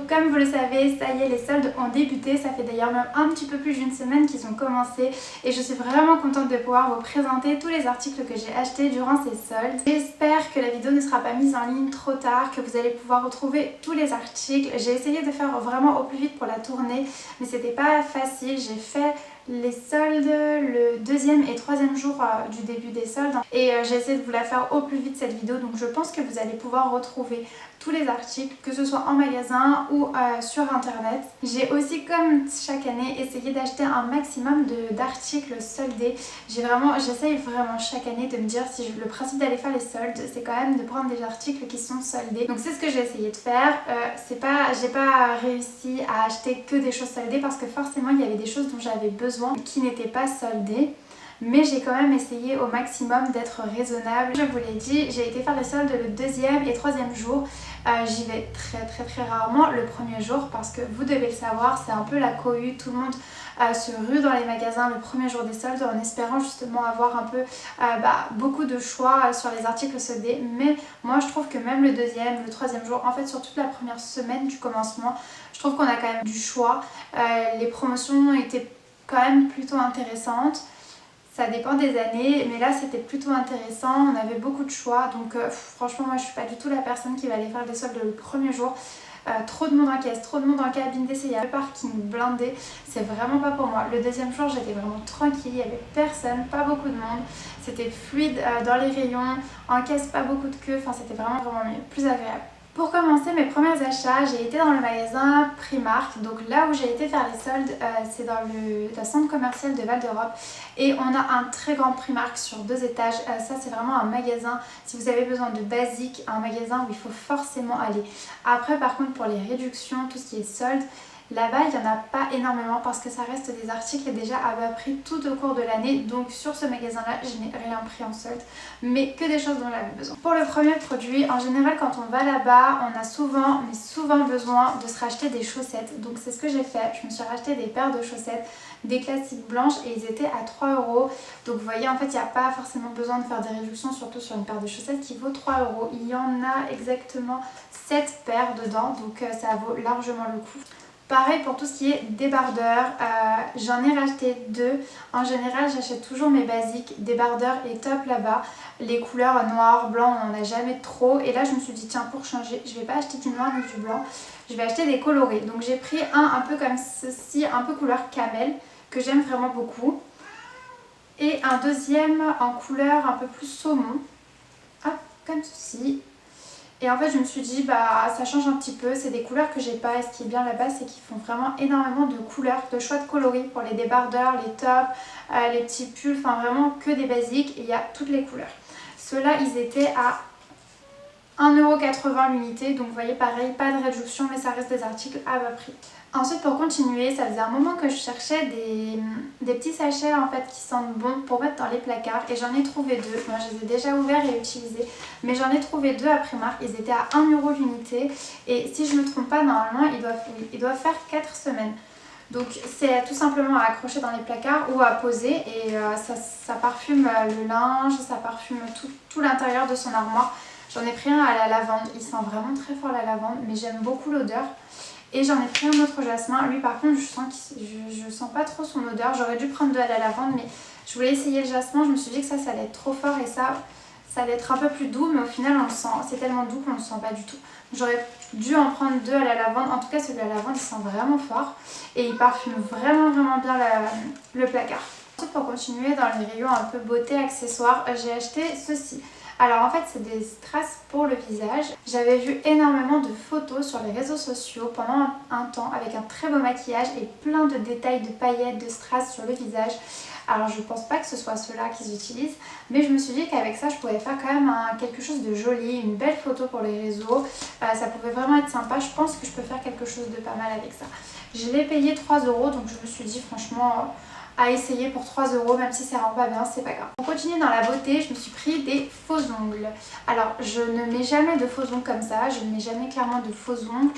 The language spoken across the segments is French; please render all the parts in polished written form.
Donc comme vous le savez, ça y est, les soldes ont débuté. Ça fait d'ailleurs même un petit peu plus d'une semaine qu'ils ont commencé et je suis vraiment contente de pouvoir vous présenter tous les articles que j'ai achetés durant ces soldes. J'espère que la vidéo ne sera pas mise en ligne trop tard, que vous allez pouvoir retrouver tous les articles. J'ai essayé de faire vraiment au plus vite pour la tournée, mais c'était pas facile. J'ai fait les soldes le deuxième et troisième jour du début des soldes et j'ai essayé de vous la faire au plus vite cette vidéo, donc je pense que vous allez pouvoir retrouver tous les articles, que ce soit en magasin ou sur internet. J'ai aussi, comme chaque année, essayé d'acheter un maximum d'articles soldés. J'essaye vraiment chaque année de me dire si le principe d'aller faire les soldes, c'est quand même de prendre des articles qui sont soldés. Donc c'est ce que j'ai essayé de faire. J'ai pas réussi à acheter que des choses soldées parce que forcément il y avait des choses dont j'avais besoin qui n'étaient pas soldées. Mais j'ai quand même essayé au maximum d'être raisonnable. Je vous l'ai dit, j'ai été faire les soldes le deuxième et troisième jour. J'y vais très rarement le premier jour parce que vous devez le savoir, c'est un peu la cohue. Tout le monde se rue dans les magasins le premier jour des soldes en espérant justement avoir un peu beaucoup de choix sur les articles soldés. Mais moi je trouve que même le deuxième, le troisième jour, en fait sur toute la première semaine du commencement, je trouve qu'on a quand même du choix. Les promotions étaient quand même plutôt intéressantes. Ça dépend des années, mais là c'était plutôt intéressant, on avait beaucoup de choix, donc franchement moi je suis pas du tout la personne qui va aller faire des soldes le premier jour. Trop de monde en caisse, trop de monde en cabine d'essai, il y a le parking blindé, c'est vraiment pas pour moi. Le deuxième jour j'étais vraiment tranquille, il y avait personne, pas beaucoup de monde, c'était fluide dans les rayons, en caisse pas beaucoup de queue, enfin c'était vraiment mieux, plus agréable. Pour commencer mes premiers achats, j'ai été dans le magasin Primark, donc là où j'ai été faire les soldes, c'est dans le centre commercial de Val d'Europe et on a un très grand Primark sur 2 étages. Ça c'est vraiment un magasin, si vous avez besoin de basique, un magasin où il faut forcément aller. Après par contre pour les réductions, tout ce qui est soldes, là-bas il n'y en a pas énormément parce que ça reste des articles déjà à bas prix tout au cours de l'année. Donc sur ce magasin-là, je n'ai rien pris en solde, mais que des choses dont j'avais besoin. Pour le premier produit, en général quand on va là-bas, on a souvent besoin de se racheter des chaussettes. Donc c'est ce que j'ai fait, je me suis racheté des paires de chaussettes, des classiques blanches et ils étaient à 3 €. Donc vous voyez en fait il n'y a pas forcément besoin de faire des réductions, surtout sur une paire de chaussettes qui vaut 3 €. Il y en a exactement 7 paires dedans, donc ça vaut largement le coup. Pareil pour tout ce qui est débardeur, j'en ai racheté 2. En général j'achète toujours mes basiques, débardeur et top là-bas. Les couleurs noir, blanc, on n'en a jamais trop. Et là je me suis dit tiens, pour changer, je vais pas acheter du noir ni du blanc, je vais acheter des colorés. Donc j'ai pris un peu comme ceci, un peu couleur camel, que j'aime vraiment beaucoup. Et un deuxième en couleur un peu plus saumon, hop, comme ceci. Et en fait je me suis dit ça change un petit peu, c'est des couleurs que j'ai pas et ce qui est bien là-bas c'est qu'ils font vraiment énormément de couleurs, de choix de coloris pour les débardeurs, les tops, les petits pulls, enfin vraiment que des basiques et il y a toutes les couleurs. Ceux-là ils étaient à 1,80 € l'unité, donc vous voyez pareil, pas de réduction mais ça reste des articles à bas prix. Ensuite pour continuer, ça faisait un moment que je cherchais des petits sachets en fait qui sentent bon pour mettre dans les placards et j'en ai trouvé 2. Moi je les ai déjà ouverts et utilisés, mais j'en ai trouvé 2 à Primark, ils étaient à 1 € l'unité et si je ne me trompe pas normalement ils doivent faire 4 semaines. Donc c'est tout simplement à accrocher dans les placards ou à poser et ça parfume le linge, ça parfume tout l'intérieur de son armoire. J'en ai pris un à la lavande, il sent vraiment très fort la lavande mais j'aime beaucoup l'odeur. Et j'en ai pris un autre jasmin, lui par contre je sens pas trop son odeur, j'aurais dû prendre 2 à la lavande mais je voulais essayer le jasmin, je me suis dit que ça allait être trop fort et ça allait être un peu plus doux mais au final on le sent, c'est tellement doux qu'on le sent pas du tout. J'aurais dû en prendre 2 à la lavande, en tout cas celui à la lavande il sent vraiment fort et il parfume vraiment bien le placard. Ensuite pour continuer dans les rayons un peu beauté accessoires, j'ai acheté ceci. Alors en fait c'est des strass pour le visage. J'avais vu énormément de photos sur les réseaux sociaux pendant un temps avec un très beau maquillage et plein de détails de paillettes, de strass sur le visage. Alors je pense pas que ce soit ceux-là qu'ils utilisent, mais je me suis dit qu'avec ça je pouvais faire quand même quelque chose de joli, une belle photo pour les réseaux. Ça pouvait vraiment être sympa, je pense que je peux faire quelque chose de pas mal avec ça. Je l'ai payé 3 € donc je me suis dit franchement à essayer pour 3 €, même si ça rend pas bien, c'est pas grave. Pour continuer dans la beauté, je me suis pris des faux ongles. Alors je ne mets jamais de faux ongles comme ça, je ne mets jamais clairement de faux ongles,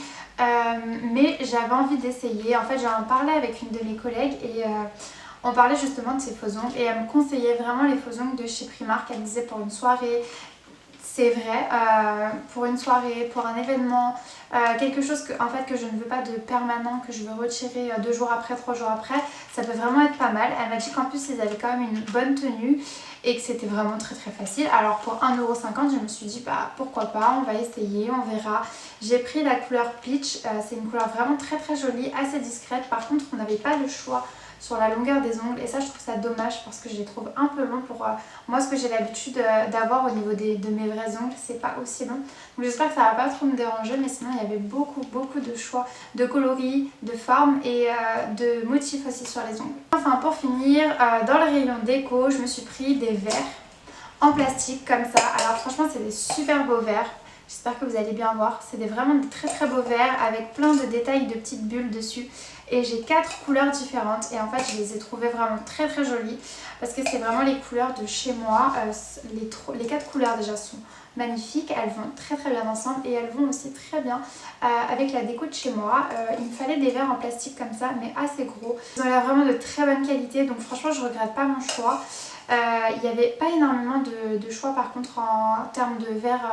mais j'avais envie d'essayer. En fait j'en parlais avec une de mes collègues et on parlait justement de ces faux ongles et elle me conseillait vraiment les faux ongles de chez Primark. Elle disait pour une soirée, c'est vrai, pour une soirée, pour un événement, quelque chose que, en fait, que je ne veux pas de permanent, que je veux retirer 2 jours après, 3 jours après, ça peut vraiment être pas mal. Elle m'a dit qu'en plus ils avaient quand même une bonne tenue et que c'était vraiment très très facile. Alors pour 1,50 €, je me suis dit bah pourquoi pas, on va essayer, on verra. J'ai pris la couleur peach, c'est une couleur vraiment très très jolie, assez discrète. Par contre on n'avait pas le choix sur la longueur des ongles et ça je trouve ça dommage parce que je les trouve un peu longs pour moi, ce que j'ai l'habitude d'avoir au niveau de mes vrais ongles, c'est pas aussi long. Donc j'espère que ça va pas trop me déranger, mais sinon il y avait beaucoup de choix de coloris, de formes et de motifs aussi sur les ongles. Enfin pour finir, dans le rayon déco, je me suis pris des verres en plastique comme ça. Alors franchement c'est des super beaux verres. J'espère que vous allez bien voir. C'est vraiment des très très beaux verres avec plein de détails de petites bulles dessus. Et j'ai 4 couleurs différentes et en fait je les ai trouvées vraiment très très jolies parce que c'est vraiment les couleurs de chez moi. Les 4 couleurs déjà sont magnifiques, elles vont très très bien ensemble et elles vont aussi très bien avec la déco de chez moi. Il me fallait des verres en plastique comme ça mais assez gros. Ils ont l'air vraiment de très bonne qualité donc franchement je regrette pas mon choix. Il n'y avait pas énormément de choix par contre en termes de verres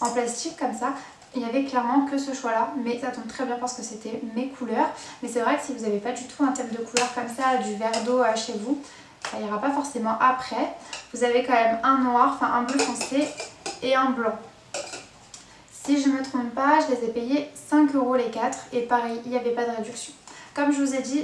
en plastique comme ça. Il n'y avait clairement que ce choix là, mais ça tombe très bien parce que c'était mes couleurs. Mais c'est vrai que si vous n'avez pas du tout un thème de couleur comme ça, du verre d'eau chez vous, ça ira pas forcément après. Vous avez quand même un noir, enfin un bleu foncé et un blanc. Si je ne me trompe pas, je les ai payés 5 € les 4 et pareil, il n'y avait pas de réduction. Comme je vous ai dit,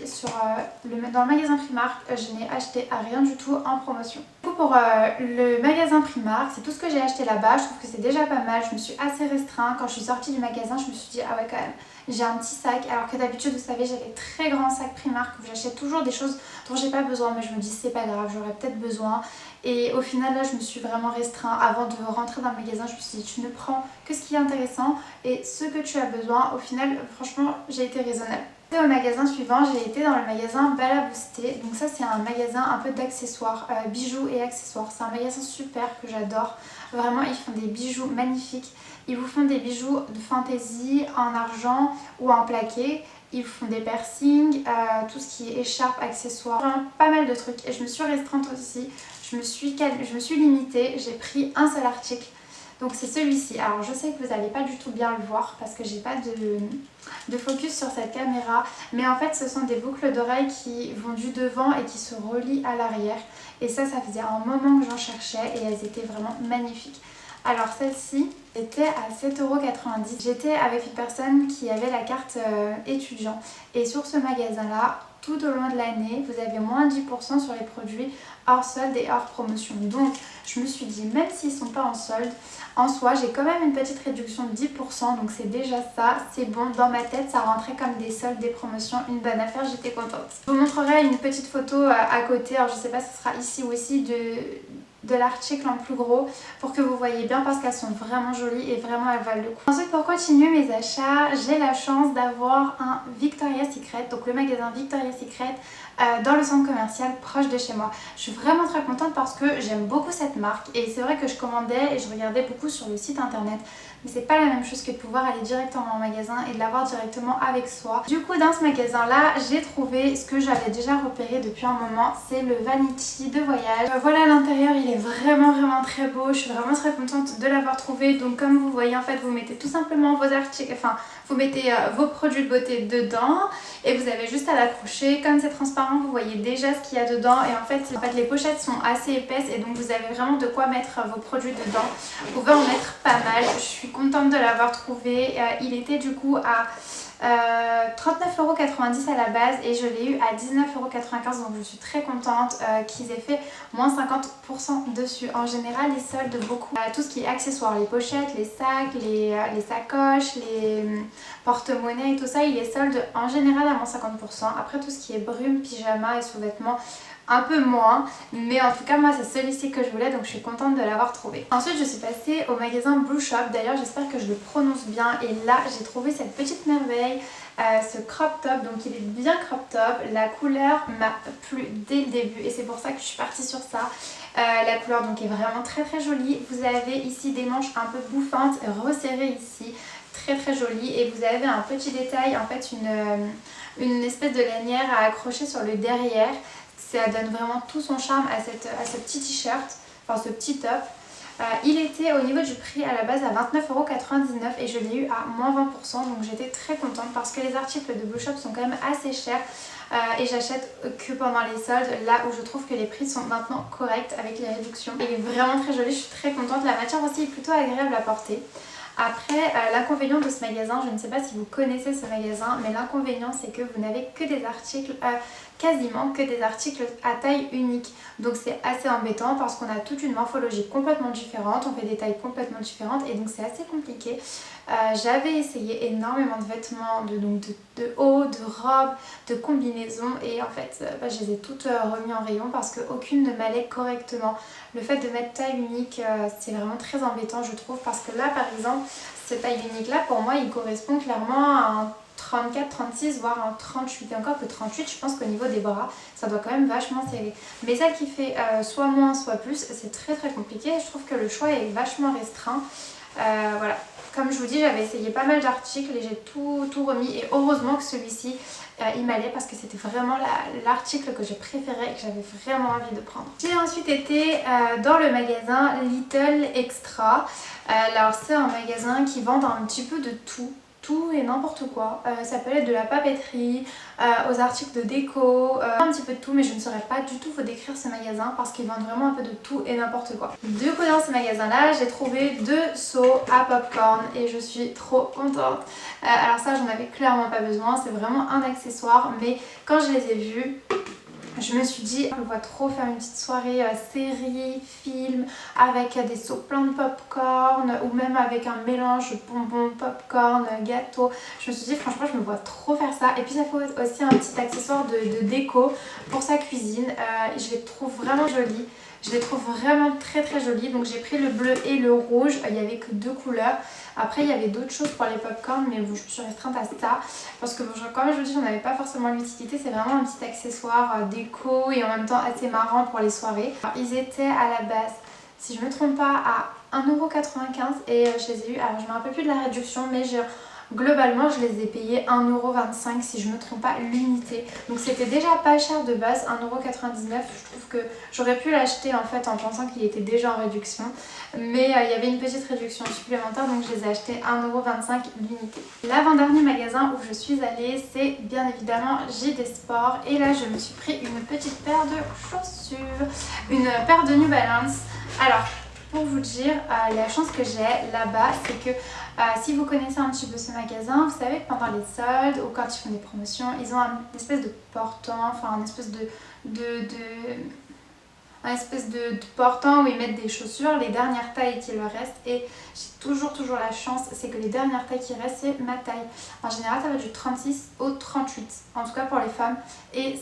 dans le magasin Primark, je n'ai acheté à rien du tout en promotion. Du coup, pour le magasin Primark, c'est tout ce que j'ai acheté là-bas. Je trouve que c'est déjà pas mal. Je me suis assez restreint. Quand je suis sortie du magasin, je me suis dit, ah ouais quand même, j'ai un petit sac. Alors que d'habitude, vous savez, j'ai des très grands sacs Primark où j'achète toujours des choses dont j'ai pas besoin. Mais je me dis, c'est pas grave, j'aurais peut-être besoin. Et au final, là, je me suis vraiment restreint. Avant de rentrer dans le magasin, je me suis dit, tu ne prends que ce qui est intéressant et ce que tu as besoin. Au final, franchement, j'ai été raisonnable. Au magasin suivant, j'ai été dans le magasin Balaboosté. Donc ça c'est un magasin un peu d'accessoires, bijoux et accessoires. C'est un magasin super que j'adore. Vraiment ils font des bijoux magnifiques. Ils vous font des bijoux de fantaisie en argent ou en plaqué. Ils vous font des piercings, tout ce qui est écharpe, accessoires. Vraiment pas mal de trucs. Et je me suis restreinte aussi. Je me suis limitée. J'ai pris un seul article. Donc c'est celui-ci. Alors je sais que vous n'allez pas du tout bien le voir parce que j'ai pas de focus sur cette caméra. Mais en fait ce sont des boucles d'oreilles qui vont du devant et qui se relient à l'arrière. Et ça faisait un moment que j'en cherchais et elles étaient vraiment magnifiques. Alors celle-ci était à 7,90 €. J'étais avec une personne qui avait la carte étudiant. Et sur ce magasin-là, tout au long de l'année, vous avez moins 10% sur les produits hors solde et hors promotion. Donc je me suis dit, même s'ils ne sont pas en solde, en soi j'ai quand même une petite réduction de 10%, donc c'est déjà ça, c'est bon. Dans ma tête ça rentrait comme des soldes, des promotions, une bonne affaire, j'étais contente. Je vous montrerai une petite photo à côté, alors je sais pas si ce sera ici ou ici, de l'article en plus gros pour que vous voyez bien parce qu'elles sont vraiment jolies et vraiment elles valent le coup. Ensuite pour continuer mes achats, j'ai la chance d'avoir un Victoria's Secret, donc le magasin Victoria's Secret dans le centre commercial proche de chez moi. Je suis vraiment très contente parce que j'aime beaucoup cette marque et c'est vrai que je commandais et je regardais beaucoup sur le site internet, mais c'est pas la même chose que de pouvoir aller directement en magasin et de l'avoir directement avec soi. Du coup dans ce magasin là j'ai trouvé ce que j'avais déjà repéré depuis un moment, c'est le Vanity de voyage. Voilà, l'intérieur il est vraiment très beau, je suis vraiment très contente de l'avoir trouvé. Donc comme vous voyez en fait vous mettez tout simplement vos articles, enfin vous mettez vos produits de beauté dedans et vous avez juste à l'accrocher. Comme c'est transparent vous voyez déjà ce qu'il y a dedans et en fait les pochettes sont assez épaisses et donc vous avez vraiment de quoi mettre vos produits dedans. Vous pouvez en mettre pas mal, je suis contente de l'avoir trouvé. Il était du coup à 39,90 € à la base et je l'ai eu à 19,95 € donc je suis très contente qu'ils aient fait moins 50% dessus. En général ils soldent beaucoup tout ce qui est accessoires, les pochettes, les sacs, les sacoches, les porte-monnaies et tout ça, ils les soldent en général à moins 50%. Après tout ce qui est brume, pyjama et sous-vêtements un peu moins, mais en tout cas moi c'est celui-ci que je voulais donc je suis contente de l'avoir trouvé. Ensuite je suis passée au magasin Blue Shop, d'ailleurs j'espère que je le prononce bien et là j'ai trouvé cette petite merveille, ce crop top, donc il est bien crop top, la couleur m'a plu dès le début et c'est pour ça que je suis partie sur ça. La couleur donc est vraiment très jolie, vous avez ici des manches un peu bouffantes resserrées ici, très jolie et vous avez un petit détail, en fait une espèce de lanière à accrocher sur le derrière. Ça donne vraiment tout son charme à ce petit t-shirt, enfin ce petit top. Il était au niveau du prix à la base à 29,99 € et je l'ai eu à moins 20%, donc j'étais très contente parce que les articles de Blue Shop sont quand même assez chers et j'achète que pendant les soldes, là où je trouve que les prix sont maintenant corrects avec les réductions. Il est vraiment très joli, je suis très contente, la matière aussi est plutôt agréable à porter. Après, l'inconvénient de ce magasin, je ne sais pas si vous connaissez ce magasin, mais l'inconvénient c'est que vous n'avez que des articles, quasiment que des articles à taille unique. Donc c'est assez embêtant parce qu'on a toute une morphologie complètement différente, on fait des tailles complètement différentes et donc c'est assez compliqué. J'avais essayé énormément de vêtements, de hauts, de robes, de combinaisons et en fait je les ai toutes remis en rayon parce qu'aucune ne m'allait correctement. Le fait de mettre taille unique c'est vraiment très embêtant je trouve parce que là par exemple cette taille unique là pour moi il correspond clairement à un 34, 36 voire un 38 et encore que 38 je pense qu'au niveau des bras ça doit quand même vachement serrer. Mais celle qui fait soit moins soit plus c'est très compliqué et je trouve que le choix est vachement restreint. Voilà. Comme je vous dis, j'avais essayé pas mal d'articles et j'ai tout remis et heureusement que celui-ci il m'allait parce que c'était vraiment l'article que j'ai préféré et que j'avais vraiment envie de prendre. J'ai ensuite été dans le magasin Little Extra. Alors c'est un magasin qui vend un petit peu de tout et n'importe quoi. Ça peut être de la papeterie, aux articles de déco, un petit peu de tout, mais je ne saurais pas du tout vous décrire ce magasin parce qu'ils vendent vraiment un peu de tout et n'importe quoi. Du coup dans ce magasin là j'ai trouvé 2 seaux à popcorn et je suis trop contente. Alors ça j'en avais clairement pas besoin, c'est vraiment un accessoire, mais quand je les ai vus je me suis dit, je me vois trop faire une petite soirée série, film, avec des seaux pleins de popcorn ou même avec un mélange bonbons, popcorn, gâteau. Je me suis dit franchement je me vois trop faire ça. Et puis ça fait aussi un petit accessoire de déco pour sa cuisine. Je les trouve vraiment jolis. Je les trouve vraiment très jolis. Donc j'ai pris le bleu et le rouge. Il n'y avait que 2 couleurs. Après il y avait d'autres choses pour les popcorn mais bon, je me suis restreinte à ça. Parce que bon, comme je vous dis j'en avais pas forcément l'utilité. C'est vraiment un petit accessoire déco et en même temps assez marrant pour les soirées. Alors, ils étaient à la base, si je me trompe pas, à 1,95 € et je les ai eu. Alors je me rappelle plus de la réduction mais globalement je les ai payés 1,25 € si je me trompe pas l'unité. Donc c'était déjà pas cher de base, 1,99 €. Je trouve que j'aurais pu l'acheter en fait en pensant qu'il était déjà en réduction. Mais il y avait une petite réduction supplémentaire donc je les ai achetés 1,25 € l'unité. L'avant-dernier magasin où je suis allée c'est bien évidemment JD Sport. Et là je me suis pris une petite paire de chaussures, une paire de New Balance. Alors pour vous dire, la chance que j'ai là-bas c'est que si vous connaissez un petit peu ce magasin, vous savez que pendant les soldes ou quand ils font des promotions, ils ont une espèce de portant, enfin une espèce de portant où ils mettent des chaussures, les dernières tailles qui leur restent. Et j'ai toujours la chance, c'est que les dernières tailles qui restent, c'est ma taille. En général, ça va du 36 au 38, en tout cas pour les femmes. Et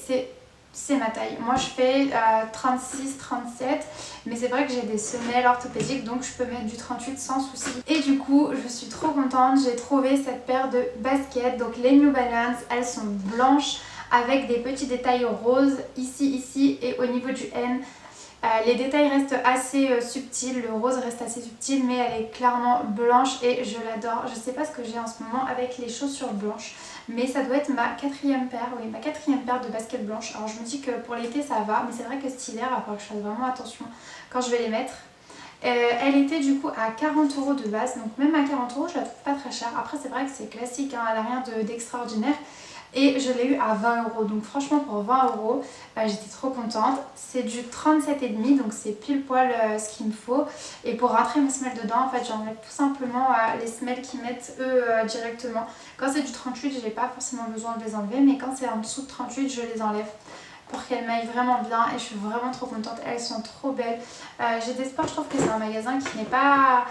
c'est ma taille. Moi je fais 36, 37 mais c'est vrai que j'ai des semelles orthopédiques donc je peux mettre du 38 sans souci. Et du coup je suis trop contente, j'ai trouvé cette paire de baskets, donc les New Balance, elles sont blanches avec des petits détails roses ici et au niveau du N. Les détails restent assez subtils, le rose reste assez subtil mais elle est clairement blanche et je l'adore. Je sais pas ce que j'ai en ce moment avec les chaussures blanches mais ça doit être ma 4e paire, oui ma 4e paire de baskets blanches. Alors je me dis que pour l'été ça va mais c'est vrai que cet hiver il va falloir que je fasse vraiment attention quand je vais les mettre. Elle était du coup à 40 € de base, donc même à 40 € je la trouve pas très chère. Après c'est vrai que c'est classique, hein, elle n'a rien d'extraordinaire. Et je l'ai eu à 20 €, donc franchement pour 20 € j'étais trop contente. C'est du 37,5 donc c'est pile poil ce qu'il me faut. Et pour rentrer mes semelles dedans en fait j'enlève tout simplement les semelles qu'ils mettent eux directement. Quand c'est du 38 j'ai pas forcément besoin de les enlever, mais quand c'est en dessous de 38 je les enlève pour qu'elles m'aillent vraiment bien et je suis vraiment trop contente, elles sont trop belles. JD Sport, je trouve que c'est un magasin qui n'est pas...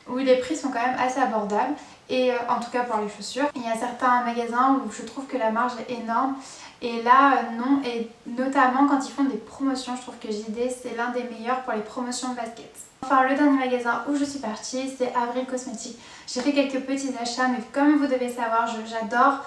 où les prix sont quand même assez abordables. Et en tout cas pour les chaussures. Il y a certains magasins où je trouve que la marge est énorme et là non, et notamment quand ils font des promotions, je trouve que JD c'est l'un des meilleurs pour les promotions de baskets. Enfin le dernier magasin où je suis partie c'est Avril Cosmetics. J'ai fait quelques petits achats mais comme vous devez savoir j'adore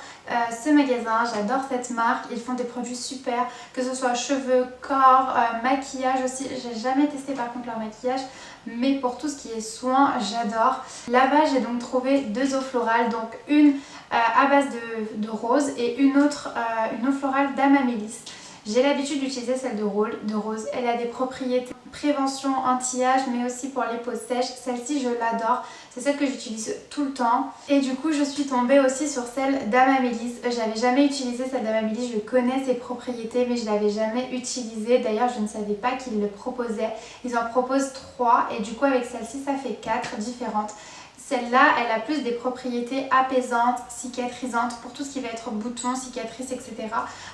ce magasin, j'adore cette marque, ils font des produits super, que ce soit cheveux, corps, maquillage aussi. J'ai jamais testé par contre leur maquillage mais pour tout ce qui est soins j'adore. Là-bas j'ai donc trouvé 2 eaux florales, donc une à base de rose et une autre une eau florale d'Amamélis. J'ai l'habitude d'utiliser celle de rose, elle a des propriétés prévention anti-âge mais aussi pour les peaux sèches. Celle-ci je l'adore, c'est celle que j'utilise tout le temps. Et du coup je suis tombée aussi sur celle d'Amamélis. J'avais jamais utilisé celle d'Amamélis, je connais ses propriétés mais je l'avais jamais utilisée. D'ailleurs je ne savais pas qu'ils le proposaient. Ils en proposent 3 et du coup avec celle-ci ça fait 4 différentes. Celle-là, elle a plus des propriétés apaisantes, cicatrisantes pour tout ce qui va être boutons, cicatrices, etc.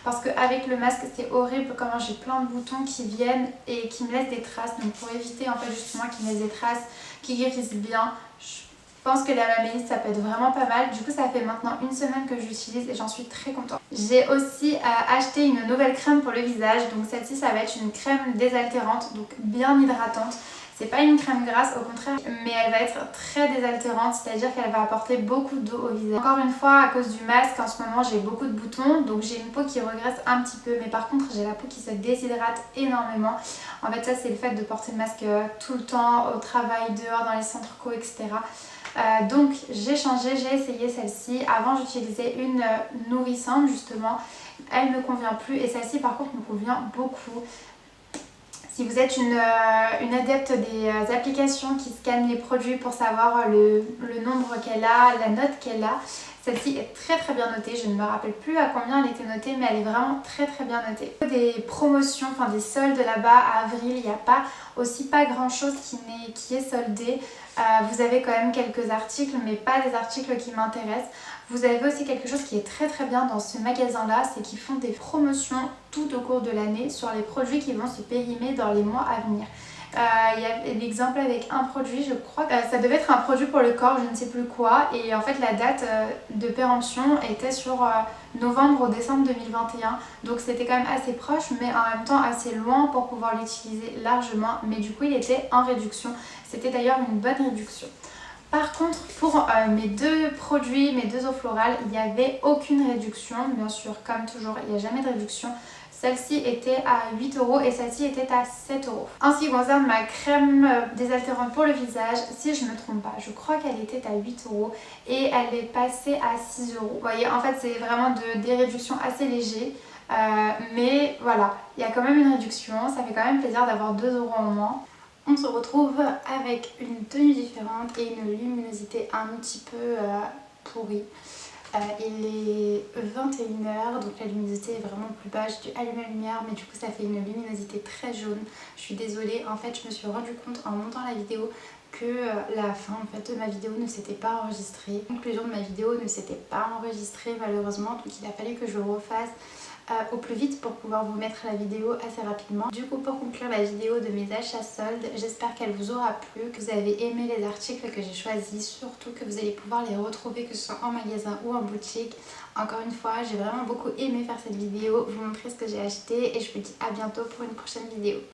Parce qu'avec le masque, c'est horrible comment j'ai plein de boutons qui viennent et qui me laissent des traces. Donc pour éviter en fait justement qu'ils me laissent des traces, qui guérissent bien, je pense que la Amamélis ça peut être vraiment pas mal. Du coup ça fait maintenant une semaine que j'utilise et j'en suis très contente. J'ai aussi acheté une nouvelle crème pour le visage. Donc celle-ci ça va être une crème désaltérante, donc bien hydratante. C'est pas une crème grasse, au contraire, mais elle va être très désaltérante, c'est-à-dire qu'elle va apporter beaucoup d'eau au visage. Encore une fois, à cause du masque, en ce moment j'ai beaucoup de boutons, donc j'ai une peau qui regresse un petit peu, mais par contre j'ai la peau qui se déshydrate énormément. En fait ça c'est le fait de porter le masque tout le temps, au travail, dehors, dans les centres co, etc. Donc j'ai changé, j'ai essayé celle-ci. Avant j'utilisais une nourrissante justement, elle me convient plus et celle-ci par contre me convient beaucoup. Si vous êtes une adepte des applications qui scannent les produits pour savoir le nombre qu'elle a, la note qu'elle a, celle-ci est très très bien notée. Je ne me rappelle plus à combien elle était notée, mais elle est vraiment très très bien notée. Des promotions, enfin des soldes là-bas à avril, il n'y a pas grand chose qui est soldé. Vous avez quand même quelques articles, mais pas des articles qui m'intéressent. Vous avez aussi quelque chose qui est très très bien dans ce magasin-là, c'est qu'ils font des promotions tout au cours de l'année sur les produits qui vont se périmer dans les mois à venir. Il y a l'exemple avec un produit, je crois que ça devait être un produit pour le corps, je ne sais plus quoi, et en fait la date de péremption était sur novembre ou décembre 2021, donc c'était quand même assez proche mais en même temps assez loin pour pouvoir l'utiliser largement, mais du coup il était en réduction, c'était d'ailleurs une bonne réduction. Par contre pour mes deux produits, mes deux eaux florales, il n'y avait aucune réduction, bien sûr comme toujours il n'y a jamais de réduction. Celle-ci était à 8 € et celle-ci était à 7 €. En ce qui concerne ma crème désaltérante pour le visage, si je ne me trompe pas, je crois qu'elle était à 8 € et elle est passée à 6 €. Vous voyez, en fait c'est vraiment des réductions assez légères. Mais voilà, il y a quand même une réduction, ça fait quand même plaisir d'avoir 2 € en moins. On se retrouve avec une tenue différente et une luminosité un petit peu pourrie. Il est 21 h, donc la luminosité est vraiment plus basse. J'ai dû allumer la lumière, mais du coup ça fait une luminosité très jaune. Je suis désolée, en fait je me suis rendu compte en montant la vidéo que la fin en fait, de ma vidéo ne s'était pas enregistrée. La conclusion de ma vidéo ne s'était pas enregistrée malheureusement, donc il a fallu que je refasse au plus vite pour pouvoir vous mettre la vidéo assez rapidement. Du coup pour conclure la vidéo de mes achats soldes, j'espère qu'elle vous aura plu, que vous avez aimé les articles que j'ai choisis, surtout que vous allez pouvoir les retrouver que ce soit en magasin ou en boutique. Encore une fois, j'ai vraiment beaucoup aimé faire cette vidéo, vous montrer ce que j'ai acheté et je vous dis à bientôt pour une prochaine vidéo.